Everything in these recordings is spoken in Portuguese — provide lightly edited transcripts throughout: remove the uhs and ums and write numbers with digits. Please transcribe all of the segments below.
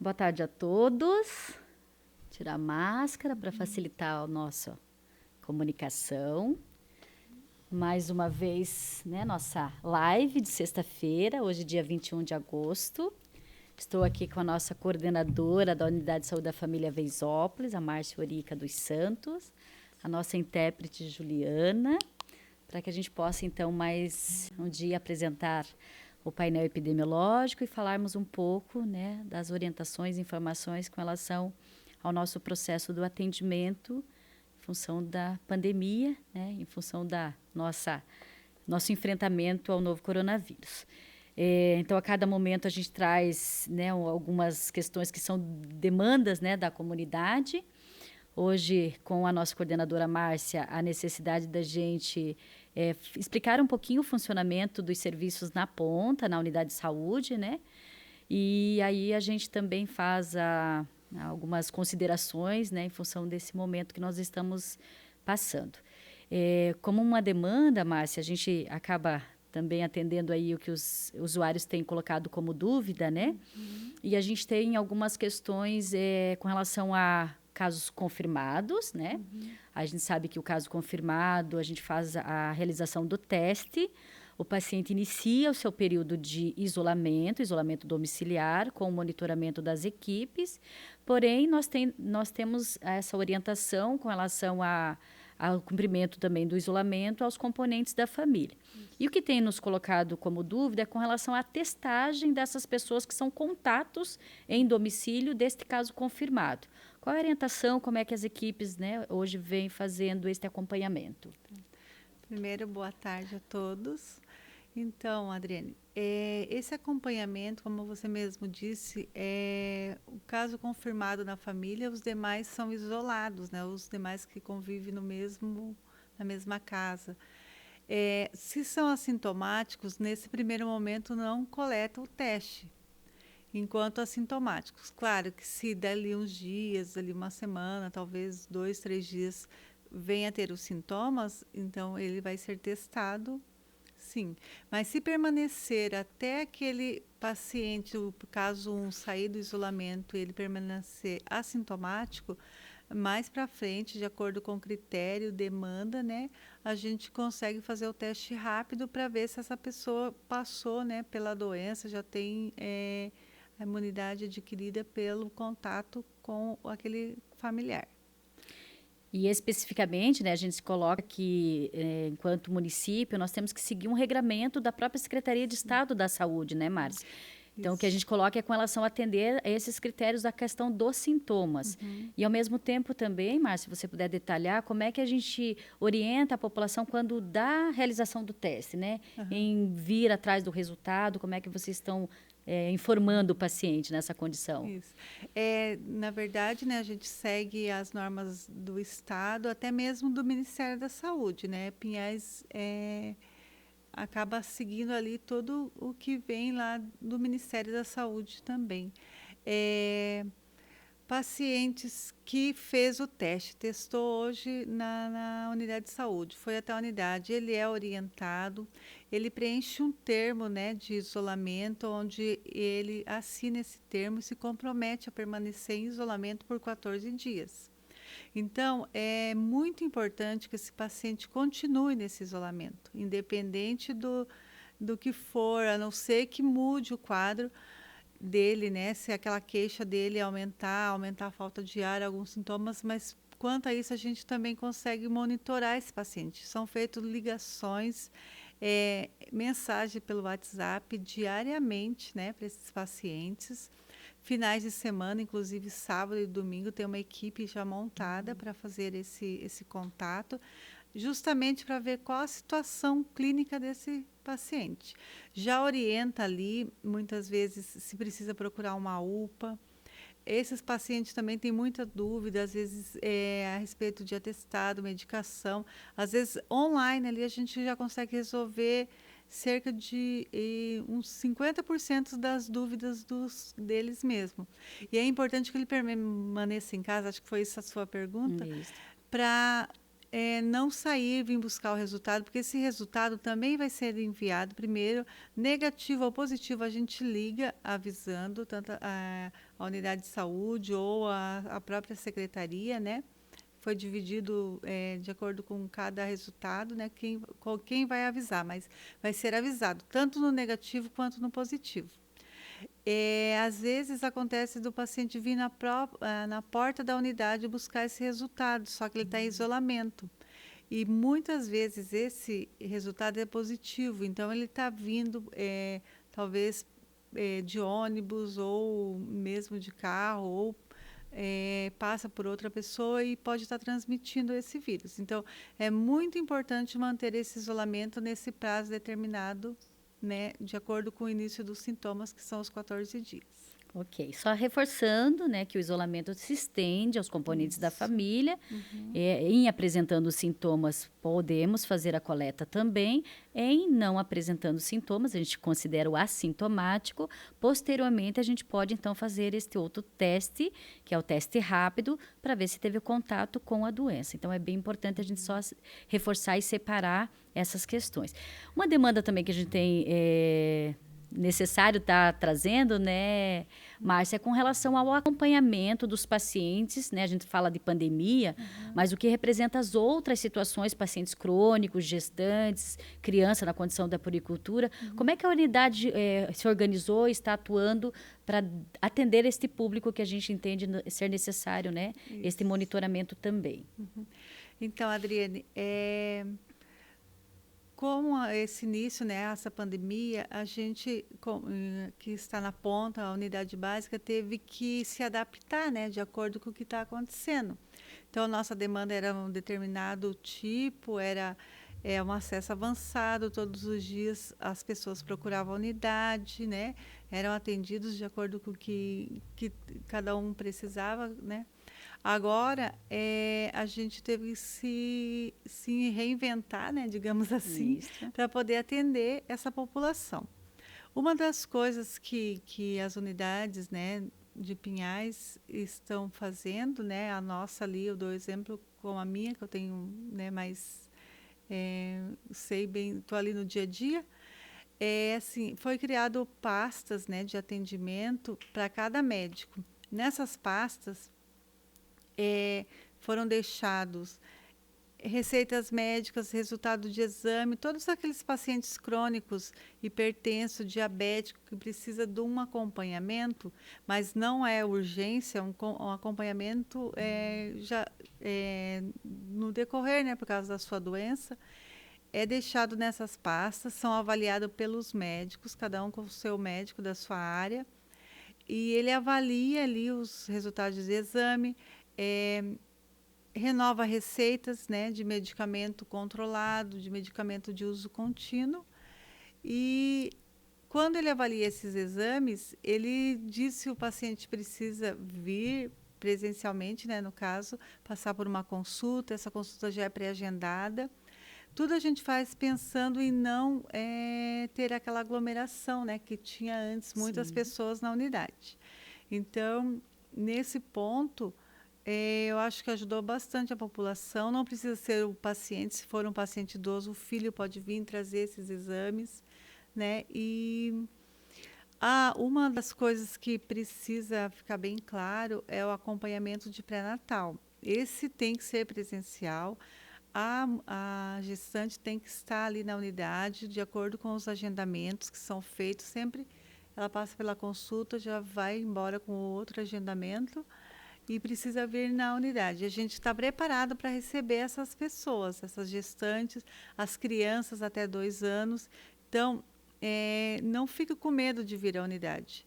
Boa tarde a todos. Tirar a máscara para facilitar a nossa comunicação. Mais uma vez, né, nossa live de sexta-feira, hoje dia 21 de agosto. Estou aqui com a nossa coordenadora da Unidade de Saúde da Família Veisópolis, a Márcia Orica dos Santos, a nossa intérprete Juliana, para que a gente possa, então, mais um dia apresentar o painel epidemiológico e falarmos um pouco, né, das orientações e informações com relação ao nosso processo do atendimento em função da pandemia, né, em função da nosso enfrentamento ao novo coronavírus. Então, a cada momento a gente traz, né, algumas questões que são demandas, né, da comunidade. Hoje, com a nossa coordenadora Márcia, a necessidade da gente explicar um pouquinho o funcionamento dos serviços na ponta, na unidade de saúde, né? E aí a gente também faz algumas considerações, né, em função desse momento que nós estamos passando. Como uma demanda, Márcia, a gente acaba também atendendo aí o que os usuários têm colocado como dúvida, né? E a gente tem algumas questões com relação a casos confirmados, né? A gente sabe que o caso confirmado, a gente faz a realização do teste, o paciente inicia o seu período de isolamento domiciliar, com o monitoramento das equipes, porém, nós temos essa orientação com relação ao cumprimento também do isolamento aos componentes da família. E o que tem nos colocado como dúvida é com relação à testagem dessas pessoas que são contatos em domicílio deste caso confirmado. Qual a orientação, como é que as equipes, né, hoje vêm fazendo este acompanhamento? Primeiro, boa tarde a todos. Então, Adriane, esse acompanhamento, como você mesmo disse, é o caso confirmado na família, os demais são isolados, né? Os demais que convivem na mesma casa. Se são assintomáticos, nesse primeiro momento não coleta o teste, enquanto assintomáticos. Claro que se dali uns dias, dali uma semana, talvez 2, 3 dias, venha a ter os sintomas, então ele vai ser testado, sim. Mas se permanecer até aquele paciente, o caso 1 sair do isolamento e ele permanecer assintomático, mais para frente, de acordo com o critério, demanda, né, a gente consegue fazer o teste rápido para ver se essa pessoa passou, né, pela doença, já tem a imunidade adquirida pelo contato com aquele familiar. E especificamente, né, a gente se coloca que, enquanto município, nós temos que seguir um regramento da própria Secretaria de Estado da Saúde, né, Márcia? Então, o que a gente coloca é com relação a atender a esses critérios da questão dos sintomas. E, ao mesmo tempo, também, Márcia, se você puder detalhar, como é que a gente orienta a população quando dá a realização do teste, né? Em vir atrás do resultado, como é que vocês estão informando o paciente nessa condição? Isso. Na verdade, né, a gente segue as normas do Estado, até mesmo do Ministério da Saúde, né? Pinhais acaba seguindo ali todo o que vem lá do Ministério da Saúde também. Pacientes que fez o teste, testou hoje na unidade de saúde, foi até a unidade, ele é orientado, ele preenche um termo, né, de isolamento, onde ele assina esse termo e se compromete a permanecer em isolamento por 14 dias. Então, é muito importante que esse paciente continue nesse isolamento, independente do que for, a não ser que mude o quadro dele, né? Se aquela queixa dele aumentar a falta de ar, alguns sintomas, mas quanto a isso a gente também consegue monitorar esse paciente. São feitas ligações, mensagem pelo WhatsApp diariamente, né, para esses pacientes. Finais de semana, inclusive sábado e domingo, tem uma equipe já montada para fazer esse contato, justamente para ver qual a situação clínica desse paciente. Já orienta ali, muitas vezes, se precisa procurar uma UPA. Esses pacientes também têm muita dúvida, às vezes, a respeito de atestado, medicação. Às vezes, online, ali a gente já consegue resolver cerca de uns 50% das dúvidas deles mesmo. E é importante que ele permaneça em casa, acho que foi essa a sua pergunta, para não sair, vir buscar o resultado, porque esse resultado também vai ser enviado primeiro, negativo ou positivo, a gente liga avisando tanto a unidade de saúde ou a própria secretaria, né? Foi dividido de acordo com cada resultado, né? Quem vai avisar, mas vai ser avisado tanto no negativo quanto no positivo. Às vezes acontece do paciente vir na porta da unidade buscar esse resultado, só que ele está em isolamento. E muitas vezes esse resultado é positivo, então ele está vindo, talvez, de ônibus ou mesmo de carro, ou passa por outra pessoa e pode estar transmitindo esse vírus. Então, é muito importante manter esse isolamento nesse prazo determinado, né, de acordo com o início dos sintomas, que são os 14 dias. Ok, só reforçando, né, que o isolamento se estende aos componentes da família. Em apresentando sintomas, podemos fazer a coleta também. Em não apresentando sintomas, a gente considera o assintomático. Posteriormente, a gente pode, então, fazer este outro teste, que é o teste rápido, para ver se teve contato com a doença. Então, é bem importante a gente só reforçar e separar essas questões. Uma demanda também que a gente tem necessário estar trazendo, né, Márcia, com relação ao acompanhamento dos pacientes, né, a gente fala de pandemia, mas o que representa as outras situações, pacientes crônicos, gestantes, criança na condição da puericultura, como é que a unidade se organizou e está atuando para atender este público que a gente entende ser necessário, né, este monitoramento também? Então, Adriane, com esse início, né, essa pandemia, a gente que está na ponta, a unidade básica, teve que se adaptar, né, de acordo com o que está acontecendo. Então, a nossa demanda era um determinado tipo, era um acesso avançado, todos os dias as pessoas procuravam a unidade, né, eram atendidos de acordo com o que cada um precisava, né. Agora, a gente teve que se reinventar, né, digamos assim, para poder atender essa população. Uma das coisas que as unidades, né, de Pinhais estão fazendo, né, a nossa ali, eu dou exemplo com a minha, que eu tenho, né, mais, sei bem, estou ali no dia a dia, assim, foi criado pastas, né, de atendimento para cada médico. Nessas pastas, foram deixados receitas médicas, resultado de exame, todos aqueles pacientes crônicos, hipertenso, diabético, que precisa de um acompanhamento, mas não é urgência, um acompanhamento já no decorrer, né, por causa da sua doença, é deixado nessas pastas, são avaliados pelos médicos, cada um com o seu médico da sua área, e ele avalia ali os resultados de exame, renova receitas, né, de medicamento controlado, de medicamento de uso contínuo. E quando ele avalia esses exames, ele diz se o paciente precisa vir presencialmente, né, no caso, passar por uma consulta, essa consulta já é pré-agendada. Tudo a gente faz pensando em não ter aquela aglomeração, né, que tinha antes muitas pessoas na unidade. Então, nesse ponto, eu acho que ajudou bastante a população. Não precisa ser o paciente, se for um paciente idoso, o filho pode vir trazer esses exames, né? E uma das coisas que precisa ficar bem claro é o acompanhamento de pré-natal. Esse tem que ser presencial. A gestante tem que estar ali na unidade, de acordo com os agendamentos que são feitos. Sempre ela passa pela consulta, já vai embora com outro agendamento e precisa vir na unidade. A gente está preparado para receber essas pessoas, essas gestantes, as crianças até 2 anos. Então, não fique com medo de vir à unidade.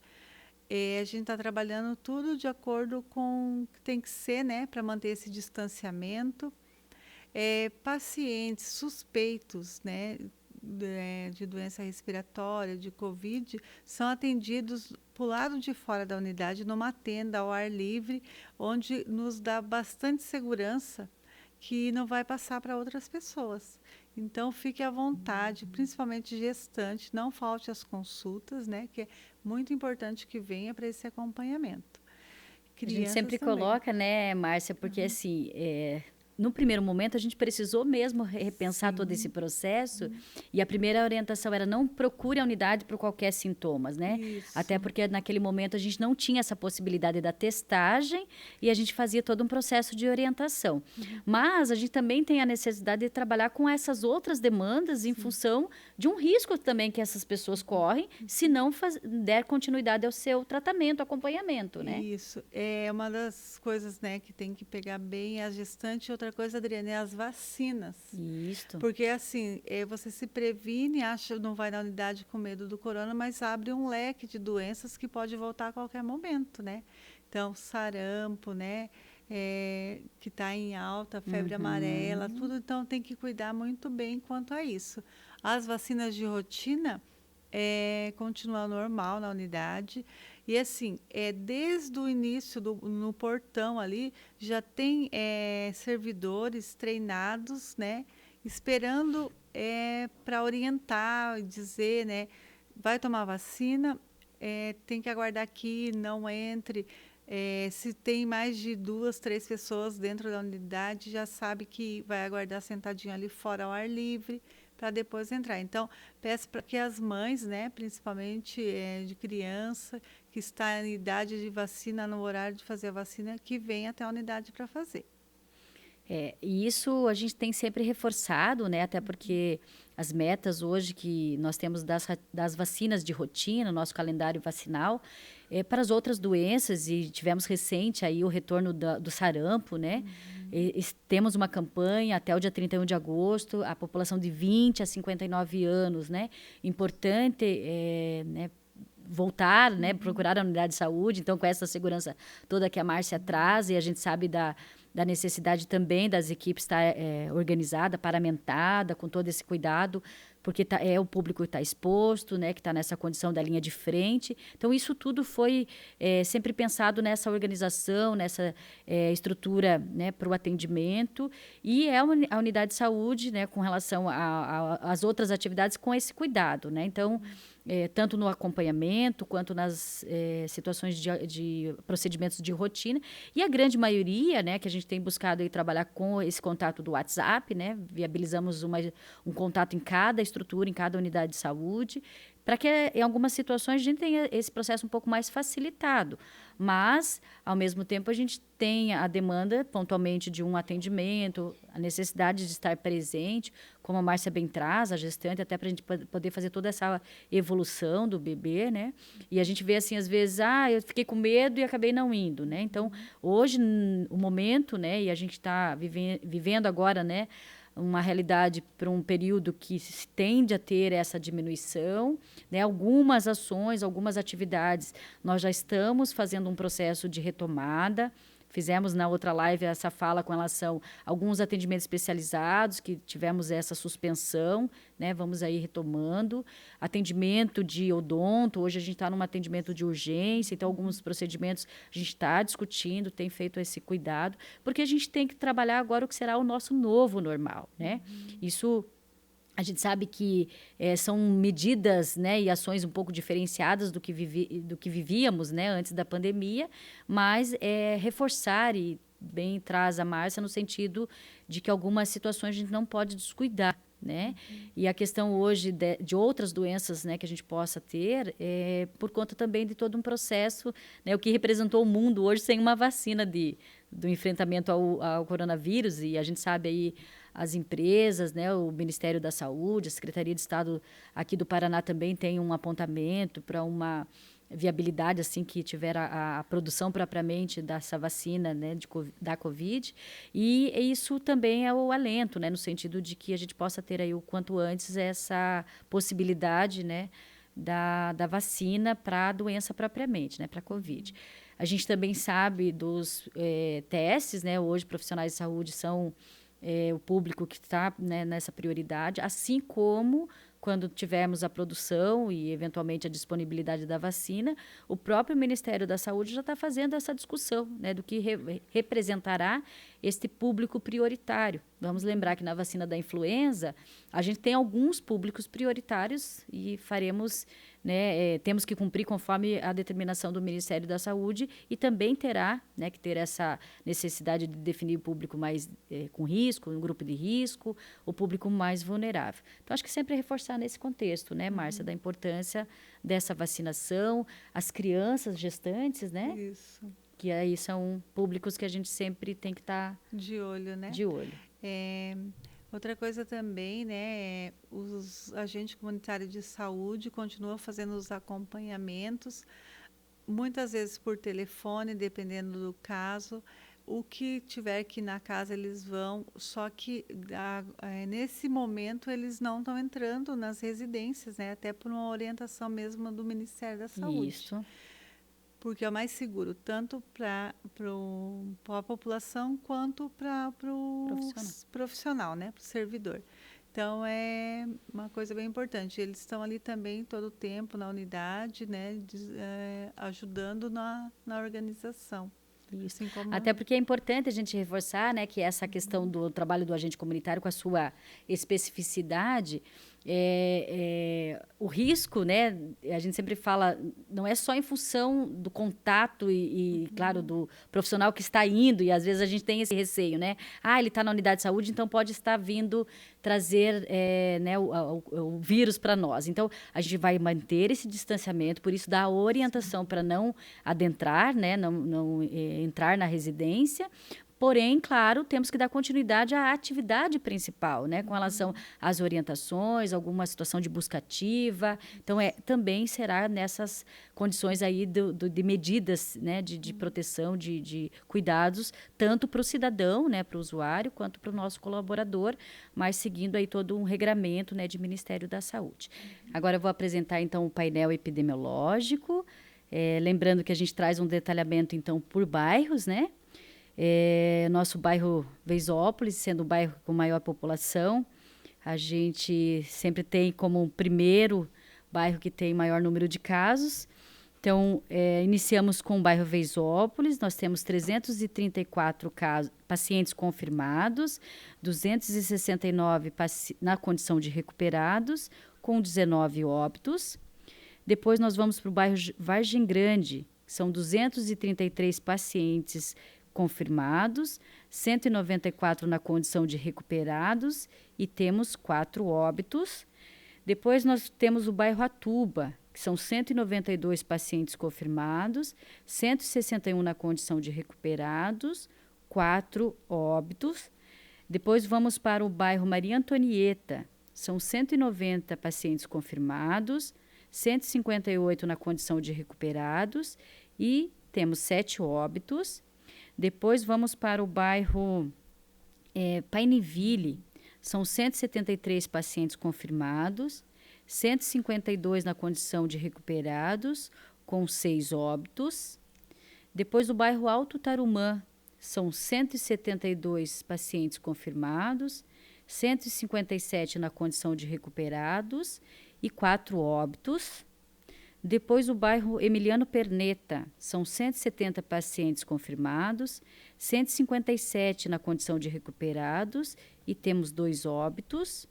A gente está trabalhando tudo de acordo com o que tem que ser, né, para manter esse distanciamento. Pacientes suspeitos, né, de doença respiratória, de Covid, são atendidos para o lado de fora da unidade, numa tenda ao ar livre, onde nos dá bastante segurança que não vai passar para outras pessoas. Então, fique à vontade, principalmente gestante, não falte às consultas, né, que é muito importante que venha para esse acompanhamento. A gente sempre também. coloca, né, Márcia, porque assim, no primeiro momento, a gente precisou mesmo repensar todo esse Sim. processo. E a primeira orientação era não procure a unidade por qualquer sintomas, né? Até Isso. porque naquele momento a gente não tinha essa possibilidade da testagem e a gente fazia todo um processo de orientação. Mas a gente também tem a necessidade de trabalhar com essas outras demandas em Sim. função de um risco também que essas pessoas correm se não der continuidade ao seu tratamento, acompanhamento, né? Isso. É uma das coisas, né, que tem que pegar bem a gestante. Outra coisa, Adriana, é as vacinas. Isso. Porque, assim, você se previne, acha não vai na unidade com medo do corona, mas abre um leque de doenças que pode voltar a qualquer momento, né? Então, sarampo, né? Que está em alta, febre amarela, Uhum. tudo. Então, tem que cuidar muito bem quanto a isso. As vacinas de rotina continua normal na unidade. E assim, desde o início no portão ali, já tem servidores treinados, né? Esperando para orientar e dizer, né? Vai tomar vacina, tem que aguardar aqui, não entre. Se tem mais de 2, 3 pessoas dentro da unidade, já sabe que vai aguardar sentadinho ali fora ao ar livre para depois entrar. Então, peço para que as mães, né, principalmente de criança, que está em idade de vacina, no horário de fazer a vacina, que venha até a unidade para fazer. E isso a gente tem sempre reforçado, né? Até porque as metas hoje que nós temos das vacinas de rotina, nosso calendário vacinal, para as outras doenças, e tivemos recente aí o retorno do sarampo, né? Temos uma campanha até o dia 31 de agosto, a população de 20 a 59 anos, né? Importante, né? Voltar, né, procurar a unidade de saúde, então com essa segurança toda que a Márcia traz, e a gente sabe da necessidade também das equipes estar organizada, paramentada, com todo esse cuidado, porque o público que está exposto, né, que está nessa condição da linha de frente. Então, isso tudo foi sempre pensado nessa organização, nessa estrutura, né, para o atendimento, e a unidade de saúde, né, com relação às outras atividades, com esse cuidado, né? Então, tanto no acompanhamento quanto nas situações de procedimentos de rotina. E a grande maioria, né, que a gente tem buscado aí trabalhar com esse contato do WhatsApp, né, viabilizamos um contato em cada estrutura, em cada unidade de saúde, para que em algumas situações a gente tenha esse processo um pouco mais facilitado. Mas, ao mesmo tempo, a gente tem a demanda pontualmente de um atendimento, a necessidade de estar presente, como a Márcia bem traz, a gestante, até para a gente poder fazer toda essa evolução do bebê, né? E a gente vê assim, às vezes, eu fiquei com medo e acabei não indo, né? Então, hoje, o momento, né? E a gente está vivendo agora, né? Uma realidade para um período que se tende a ter essa diminuição, né? Algumas ações, algumas atividades, nós já estamos fazendo um processo de retomada. Fizemos na outra live essa fala com relação a alguns atendimentos especializados, que tivemos essa suspensão, né? Vamos aí retomando. Atendimento de odonto, hoje a gente está num atendimento de urgência, então alguns procedimentos a gente está discutindo, tem feito esse cuidado, porque a gente tem que trabalhar agora o que será o nosso novo normal, né? Isso... A gente sabe que são medidas, né, e ações um pouco diferenciadas do que vivíamos, né, antes da pandemia, mas reforçar, e bem traz a Márcia, no sentido de que algumas situações a gente não pode descuidar, né? E a questão hoje de outras doenças, né, que a gente possa ter, por conta também de todo um processo, né, o que representou o mundo hoje sem uma vacina do enfrentamento ao coronavírus, e a gente sabe aí as empresas, né, o Ministério da Saúde, a Secretaria de Estado aqui do Paraná também tem um apontamento para uma viabilidade, assim, que tiver a produção propriamente dessa vacina, né, da Covid. E isso também é o alento, né, no sentido de que a gente possa ter aí o quanto antes essa possibilidade, né, da vacina para a doença propriamente, né, para a Covid. A gente também sabe dos testes, né, hoje profissionais de saúde são o público que está, né, nessa prioridade, assim como quando tivermos a produção e, eventualmente, a disponibilidade da vacina, o próprio Ministério da Saúde já está fazendo essa discussão, né, do que representará este público prioritário. Vamos lembrar que na vacina da influenza, a gente tem alguns públicos prioritários e faremos, né, temos que cumprir conforme a determinação do Ministério da Saúde e também terá, né, que ter essa necessidade de definir o público mais com risco, um grupo de risco, o público mais vulnerável. Então, acho que sempre reforçar nesse contexto, né, Márcia, da importância dessa vacinação, as crianças gestantes, né? Isso. Que aí são públicos que a gente sempre tem que estar de olho, né? de olho. Outra coisa também, né? Os agentes comunitários de saúde continuam fazendo os acompanhamentos, muitas vezes por telefone, dependendo do caso. O que tiver que ir na casa, eles vão, só que nesse momento eles não estão entrando nas residências, né? Até por uma orientação mesmo do Ministério da Saúde. Isso. Porque é o mais seguro, tanto para a população quanto para o profissional, né? Para o servidor. Então, é uma coisa bem importante. Eles estão ali também todo o tempo na unidade, né? Ajudando na organização. Isso. Assim como... Até porque é importante a gente reforçar, né, que essa questão do trabalho do agente comunitário com a sua especificidade, o risco, né, a gente sempre fala, não é só em função do contato e claro, do profissional que está indo, e às vezes a gente tem esse receio, né? Ele está na unidade de saúde, então pode estar vindo trazer né, o vírus para nós. Então, a gente vai manter esse distanciamento, por isso dá orientação para não adentrar, né, não entrar na residência. Porém, claro, temos que dar continuidade à atividade principal, né? Com relação às orientações, alguma situação de busca ativa. Então, também será nessas condições aí de medidas, né? De proteção, de cuidados, tanto para o cidadão, né? Para o usuário, quanto para o nosso colaborador, mas seguindo aí todo um regramento, né? De Ministério da Saúde. Agora, eu vou apresentar, então, o painel epidemiológico. Lembrando que a gente traz um detalhamento, então, por bairros, né? Nosso bairro Veisópolis, sendo o bairro com maior população, a gente sempre tem como primeiro bairro que tem maior número de casos. Então, iniciamos com o bairro Veisópolis, nós temos 334 pacientes confirmados, 269 na condição de recuperados, com 19 óbitos. Depois nós vamos para o bairro Vargem Grande, são 233 pacientes confirmados, 194 na condição de recuperados e temos 4 óbitos. Depois nós temos o bairro Atuba, que são 192 pacientes confirmados, 161 na condição de recuperados, 4 óbitos. Depois vamos para o bairro Maria Antonieta, são 190 pacientes confirmados, 158 na condição de recuperados e temos 7 óbitos. Depois vamos para o bairro Paineville, são 173 pacientes confirmados, 152 na condição de recuperados, com 6 óbitos. Depois o bairro Alto Tarumã, são 172 pacientes confirmados, 157 na condição de recuperados e 4 óbitos. Depois o bairro Emiliano Perneta, são 170 pacientes confirmados, 157 na condição de recuperados e temos 2 óbitos.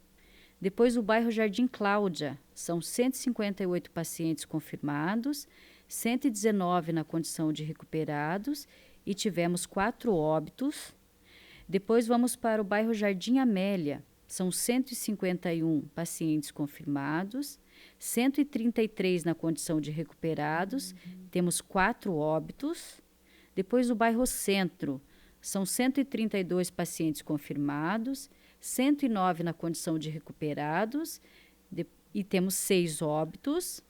Depois o bairro Jardim Cláudia, são 158 pacientes confirmados, 119 na condição de recuperados e tivemos 4 óbitos. Depois vamos para o bairro Jardim Amélia, são 151 pacientes confirmados, 133 na condição de recuperados, temos 4 óbitos. Depois o bairro Centro, são 132 pacientes confirmados, 109 na condição de recuperados e temos 6 óbitos.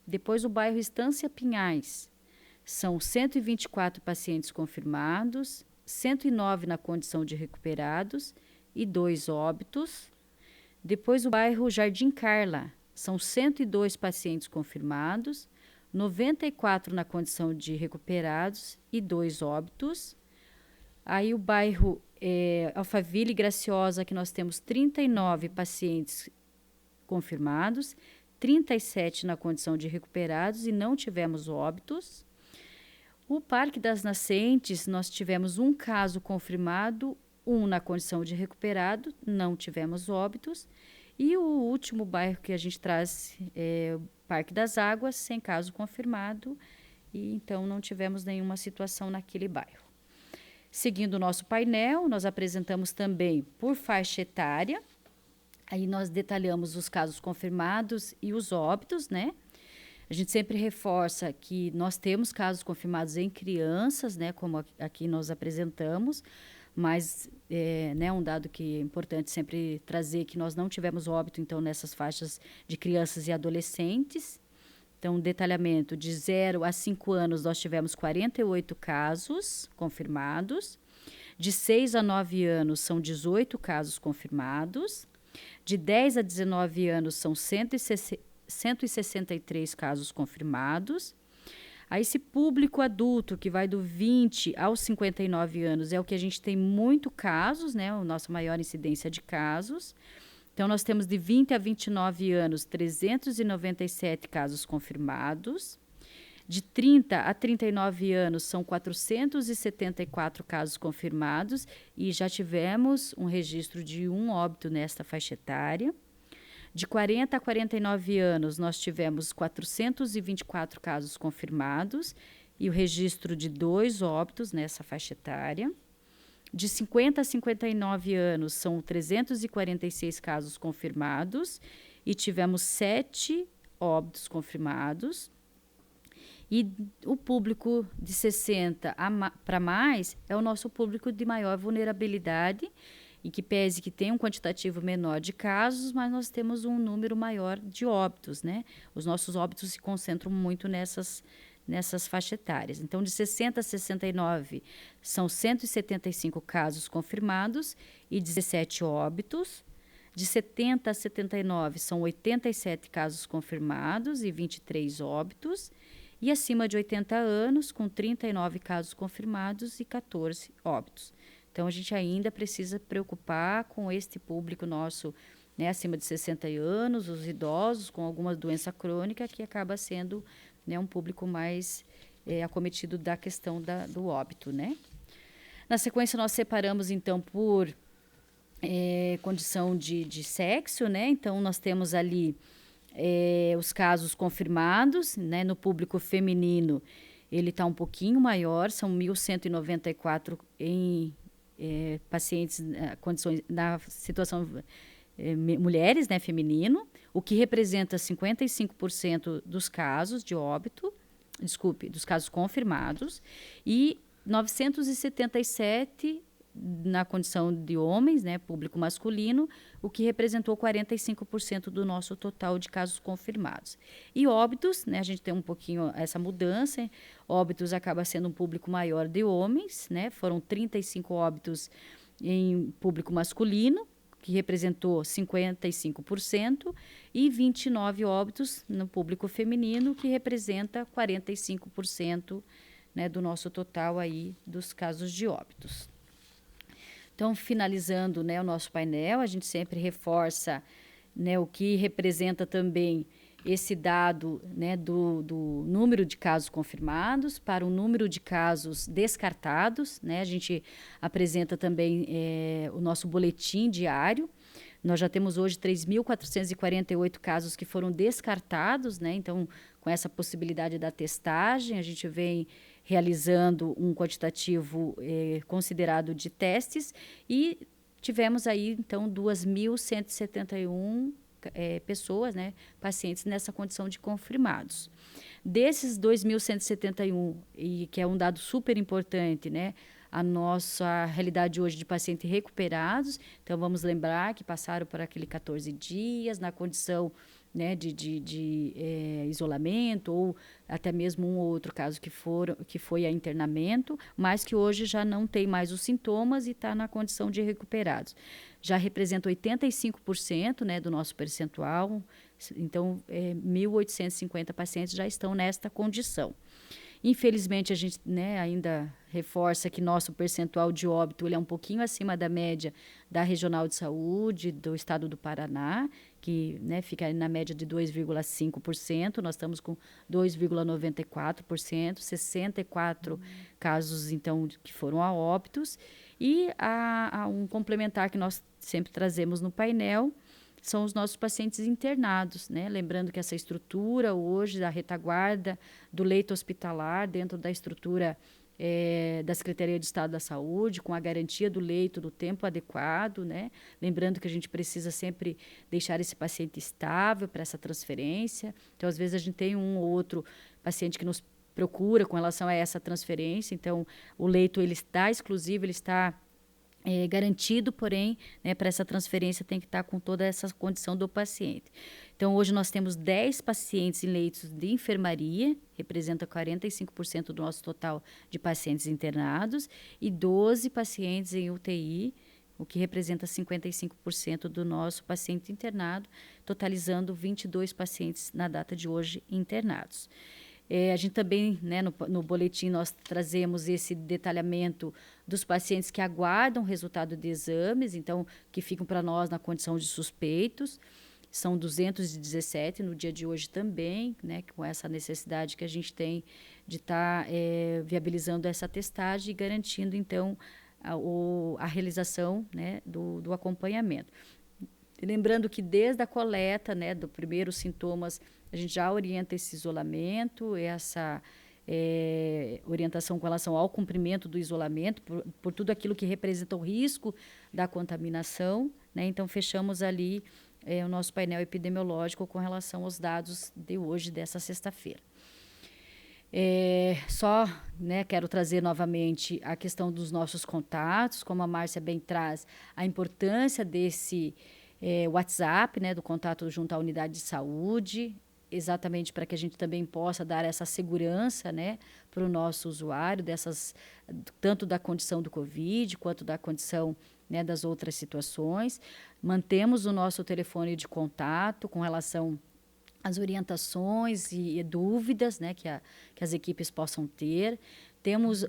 Depois o bairro Estância Pinhais, são 124 pacientes confirmados, 109 na condição de recuperados e 2 óbitos. Depois o bairro Jardim Carla, são 102 pacientes confirmados, 94 na condição de recuperados e 2 óbitos. Aí o bairro Alphaville e Graciosa, que nós temos 39 pacientes confirmados, 37 na condição de recuperados e não tivemos óbitos. O Parque das Nascentes, nós tivemos um caso confirmado, um na condição de recuperado, não tivemos óbitos. E o último bairro que a gente traz é o Parque das Águas, sem caso confirmado, e então não tivemos nenhuma situação naquele bairro. Seguindo o nosso painel, nós apresentamos também por faixa etária, aí nós detalhamos os casos confirmados e os óbitos, né? A gente sempre reforça que nós temos casos confirmados em crianças, né, como aqui nós apresentamos, mas né, um dado que é importante sempre trazer que nós não tivemos óbito, então, nessas faixas de crianças e adolescentes. Então, detalhamento, de 0 a 5 anos, nós tivemos 48 casos confirmados. De 6 a 9 anos, são 18 casos confirmados. De 10 a 19 anos, são 163 casos confirmados. Aí, esse público adulto, que vai do 20 aos 59 anos, é o que a gente tem muito casos, né? A nossa maior incidência de casos. Então, nós temos de 20 a 29 anos, 397 casos confirmados. De 30 a 39 anos, são 474 casos confirmados e já tivemos um registro de um óbito nesta faixa etária. De 40 a 49 anos, nós tivemos 424 casos confirmados e o registro de 2 óbitos nessa faixa etária. De 50 a 59 anos, são 346 casos confirmados e tivemos 7 óbitos confirmados. E o público de 60 para mais é o nosso público de maior vulnerabilidade, e que pese que tem um quantitativo menor de casos, mas nós temos um número maior de óbitos, né? Os nossos óbitos se concentram muito nessas faixas etárias. Então, de 60 a 69, são 175 casos confirmados e 17 óbitos. De 70 a 79, são 87 casos confirmados e 23 óbitos. E acima de 80 anos, com 39 casos confirmados e 14 óbitos. Então, a gente ainda precisa preocupar com este público nosso, né, acima de 60 anos, os idosos com alguma doença crônica, que acaba sendo, né, um público mais acometido da questão do óbito, né? Na sequência, nós separamos, então, por condição de sexo, né? Então, nós temos ali os casos confirmados, né, no público feminino, ele está um pouquinho maior, são 1.194 em pacientes na situação mulheres, né, feminino, o que representa 55% dos casos de óbito, dos casos confirmados, e 977 na condição de homens, né, público masculino, o que representou 45% do nosso total de casos confirmados. E óbitos, né, a gente tem um pouquinho essa mudança, óbitos acaba sendo um público maior de homens, né, foram 35 óbitos em público masculino, que representou 55%, e 29 óbitos no público feminino, que representa 45%, né, do nosso total aí dos casos de óbitos. Então, finalizando, né, o nosso painel, a gente sempre reforça, né, o que representa também esse dado, né, do número de casos confirmados para o número de casos descartados, né? A gente apresenta também o nosso boletim diário. Nós já temos hoje 3.448 casos que foram descartados, né? Então, com essa possibilidade da testagem, a gente vem realizando um quantitativo considerado de testes e tivemos aí, então, 2.171 pessoas, né, pacientes nessa condição de confirmados. Desses 2.171, e que é um dado super importante, né, a nossa realidade hoje de pacientes recuperados, então vamos lembrar que passaram por aquele 14 dias na condição, né, de isolamento, ou até mesmo um ou outro caso que foi a internamento, mas que hoje já não tem mais os sintomas e está na condição de recuperados. Já representa 85%, né, do nosso percentual, então 1.850 pacientes já estão nesta condição. Infelizmente, a gente, né, ainda reforça que nosso percentual de óbito ele é um pouquinho acima da média da Regional de Saúde do Estado do Paraná, que, né, fica na média de 2,5%. Nós estamos com 2,94%, 64 casos, então, que foram a óbitos. E há um complementar que nós sempre trazemos no painel, são os nossos pacientes internados, né? Lembrando que essa estrutura hoje da retaguarda do leito hospitalar dentro da estrutura da Secretaria de Estado da Saúde, com a garantia do leito do tempo adequado, né? Lembrando que a gente precisa sempre deixar esse paciente estável para essa transferência. Então, às vezes, a gente tem um ou outro paciente que nos procura com relação a essa transferência. Então, o leito ele está exclusivo, ele está garantido, porém, né, para essa transferência tem que estar com toda essa condição do paciente. Então, hoje nós temos 10 pacientes em leitos de enfermaria, representa 45% do nosso total de pacientes internados, e 12 pacientes em UTI, o que representa 55% do nosso paciente internado, totalizando 22 pacientes na data de hoje internados. A gente também, né, no boletim, nós trazemos esse detalhamento dos pacientes que aguardam resultado de exames, então, que ficam para nós na condição de suspeitos. São 217 no dia de hoje também, né, com essa necessidade que a gente tem de estar viabilizando essa testagem e garantindo, então, a realização, né, do acompanhamento. Lembrando que desde a coleta, né, dos primeiros sintomas, a gente já orienta esse isolamento, essa orientação com relação ao cumprimento do isolamento, por tudo aquilo que representa o risco da contaminação, né? Então, fechamos ali o nosso painel epidemiológico com relação aos dados de hoje, dessa sexta-feira. Só, né, quero trazer novamente a questão dos nossos contatos, como a Márcia bem traz, a importância desse WhatsApp, né, do contato junto à unidade de saúde, exatamente para que a gente também possa dar essa segurança, né, para o nosso usuário, tanto da condição do Covid, quanto da condição, né, das outras situações. Mantemos o nosso telefone de contato com relação às orientações e dúvidas, né, que as equipes possam ter. Temos,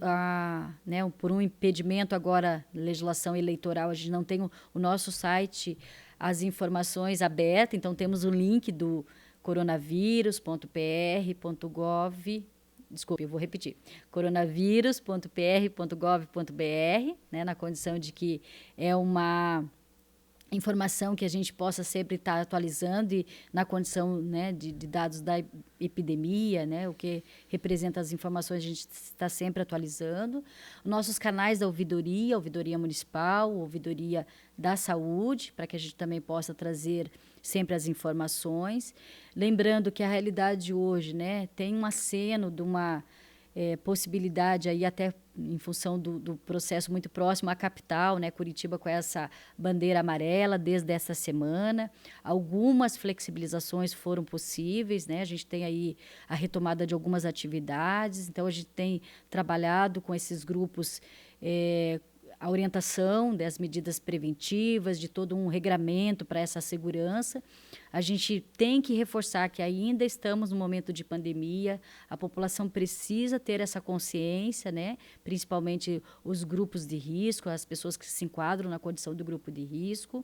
né, por um impedimento agora, legislação eleitoral, a gente não tem o nosso site, as informações abertas, então temos o link do coronavírus.pr.gov, desculpe, eu vou repetir, coronavírus.pr.gov.br, né, na condição de que é uma informação que a gente possa sempre estar atualizando e na condição, né, de dados da epidemia, né, o que representa as informações, a gente está sempre atualizando. Nossos canais da ouvidoria municipal, ouvidoria da saúde, para que a gente também possa trazer sempre as informações. Lembrando que a realidade hoje, né, tem um aceno de uma possibilidade aí até em função do processo muito próximo à capital, né, Curitiba com essa bandeira amarela desde essa semana. Algumas flexibilizações foram possíveis, né, a gente tem aí a retomada de algumas atividades, então a gente tem trabalhado com esses grupos a orientação das medidas preventivas, de todo um regramento para essa segurança. A gente tem que reforçar que ainda estamos no momento de pandemia, a população precisa ter essa consciência, né? Principalmente os grupos de risco, as pessoas que se enquadram na condição do grupo de risco.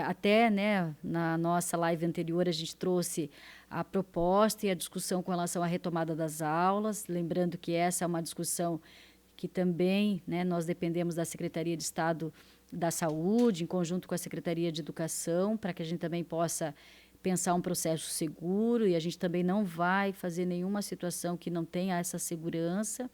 Até, né, na nossa live anterior, a gente trouxe a proposta e a discussão com relação à retomada das aulas, lembrando que essa é uma discussão que também, né, nós dependemos da Secretaria de Estado da Saúde, em conjunto com a Secretaria de Educação, para que a gente também possa pensar um processo seguro, e a gente também não vai fazer nenhuma situação que não tenha essa segurança,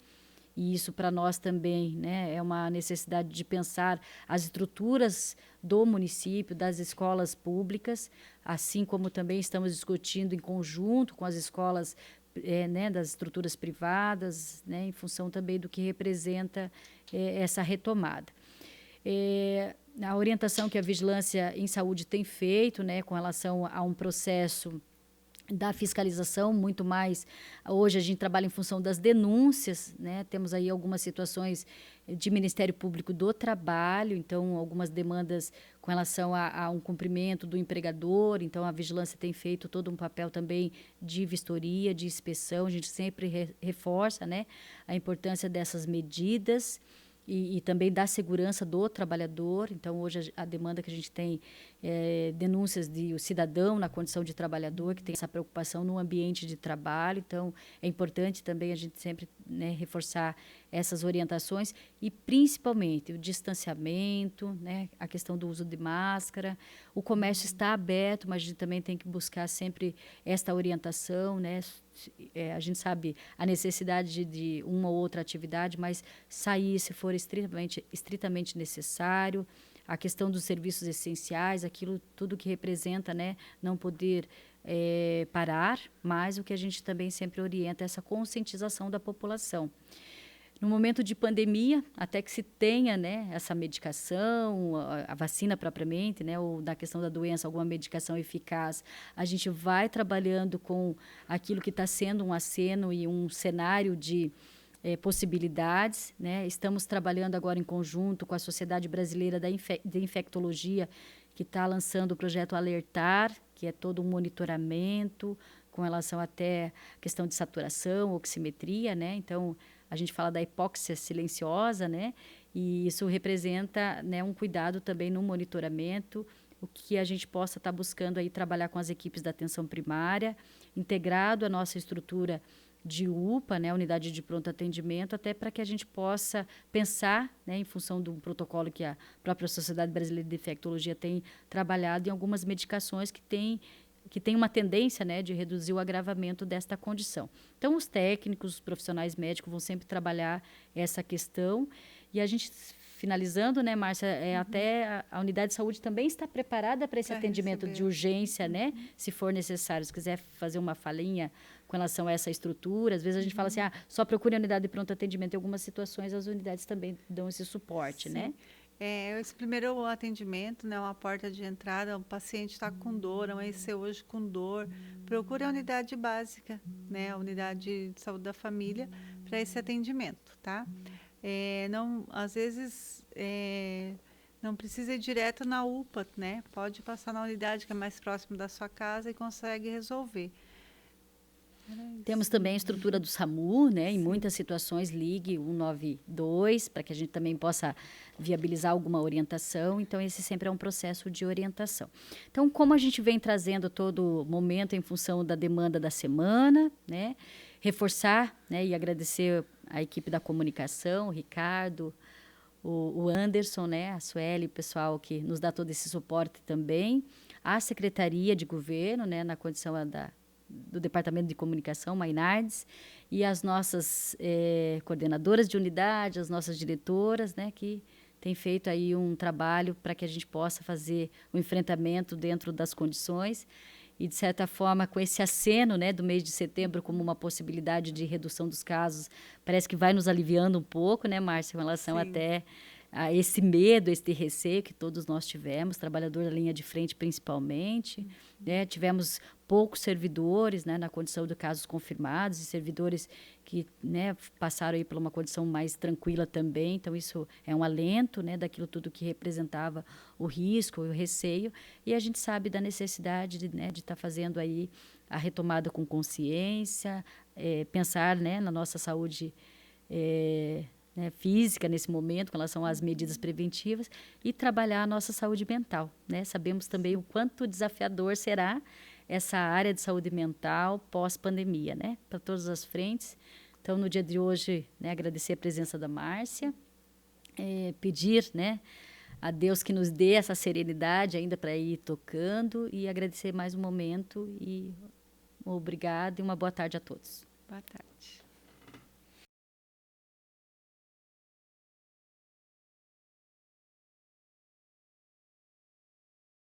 e isso para nós também, né, é uma necessidade de pensar as estruturas do município, das escolas públicas, assim como também estamos discutindo em conjunto com as escolas né, das estruturas privadas, né, em função também do que representa essa retomada. A orientação que a Vigilância em Saúde tem feito, né, com relação a um processo da fiscalização, muito mais. Hoje a gente trabalha em função das denúncias, né? Temos aí algumas situações de Ministério Público do Trabalho, então algumas demandas com relação a um cumprimento do empregador, então a vigilância tem feito todo um papel também de vistoria, de inspeção, a gente sempre reforça, né, a importância dessas medidas. E também da segurança do trabalhador. Então, hoje, a demanda que a gente tem é denúncias de o cidadão na condição de trabalhador, que tem essa preocupação no ambiente de trabalho. Então, é importante também a gente sempre, né, reforçar essas orientações e, principalmente, o distanciamento, né, a questão do uso de máscara. O comércio está aberto, mas a gente também tem que buscar sempre esta orientação, né? A gente sabe a necessidade de uma ou outra atividade, mas sair se for estritamente necessário, a questão dos serviços essenciais, aquilo tudo que representa, né, não poder parar, mas o que a gente também sempre orienta é essa conscientização da população. No momento de pandemia, até que se tenha, né, essa medicação, a vacina propriamente, né, ou na questão da doença, alguma medicação eficaz, a gente vai trabalhando com aquilo que está sendo um aceno e um cenário de possibilidades, né? Estamos trabalhando agora em conjunto com a Sociedade Brasileira de Infectologia, que está lançando o projeto Alertar, que é todo um monitoramento com relação até a questão de saturação, oximetria, né? Então, a gente fala da hipóxia silenciosa, né? E isso representa, né, um cuidado também no monitoramento, o que a gente possa estar buscando aí trabalhar com as equipes da atenção primária, integrado à nossa estrutura de UPA, né, unidade de pronto atendimento, até para que a gente possa pensar, né, em função de um protocolo que a própria Sociedade Brasileira de Infectologia tem trabalhado em algumas medicações que tem uma tendência, né, de reduzir o agravamento desta condição. Então, os técnicos, os profissionais médicos vão sempre trabalhar essa questão. E a gente, finalizando, né, Márcia, até a unidade de saúde também está preparada para esse atendimento de urgência, né, se for necessário. Se quiser fazer uma falinha com relação a essa estrutura, às vezes a gente fala assim, só procure a unidade de pronto atendimento. Em algumas situações, as unidades também dão esse suporte, né? Esse primeiro atendimento, né, uma porta de entrada, o paciente está com dor, amanheceu hoje com dor, procure a unidade básica, né, a unidade de saúde da família, para esse atendimento, tá? Não, às vezes, não precisa ir direto na UPA, né? Pode passar na unidade que é mais próximo da sua casa e consegue resolver. Temos também a estrutura do SAMU, né? Em muitas situações, ligue 192, para que a gente também possa viabilizar alguma orientação. Então, esse sempre é um processo de orientação. Então, como a gente vem trazendo todo momento em função da demanda da semana, né? Reforçar, né, e agradecer a equipe da comunicação, o Ricardo, o Anderson, né, a Sueli, o pessoal que nos dá todo esse suporte também, a Secretaria de Governo, né, na condição do Departamento de Comunicação, Mainardes, e as nossas coordenadoras de unidade, as nossas diretoras, né, que têm feito aí um trabalho para que a gente possa fazer o enfrentamento dentro das condições e, de certa forma, com esse aceno, né, do mês de setembro como uma possibilidade de redução dos casos, parece que vai nos aliviando um pouco, né, Márcia, em relação até a esse medo, esse receio que todos nós tivemos, trabalhador da linha de frente principalmente, né? Tivemos poucos servidores, né, na condição de casos confirmados e servidores que, né, passaram aí por uma condição mais tranquila também. Então, isso é um alento, né, daquilo tudo que representava o risco, o receio. E a gente sabe da necessidade de, né, de estar fazendo aí a retomada com consciência, pensar, né, na nossa saúde né, física nesse momento, com relação às medidas preventivas, e trabalhar a nossa saúde mental, né? Sabemos também o quanto desafiador será essa área de saúde mental pós-pandemia, né? Para todas as frentes. Então, no dia de hoje, né, agradecer a presença da Márcia, pedir, né, a Deus que nos dê essa serenidade ainda para ir tocando e agradecer mais um momento e obrigada e uma boa tarde a todos. Boa tarde.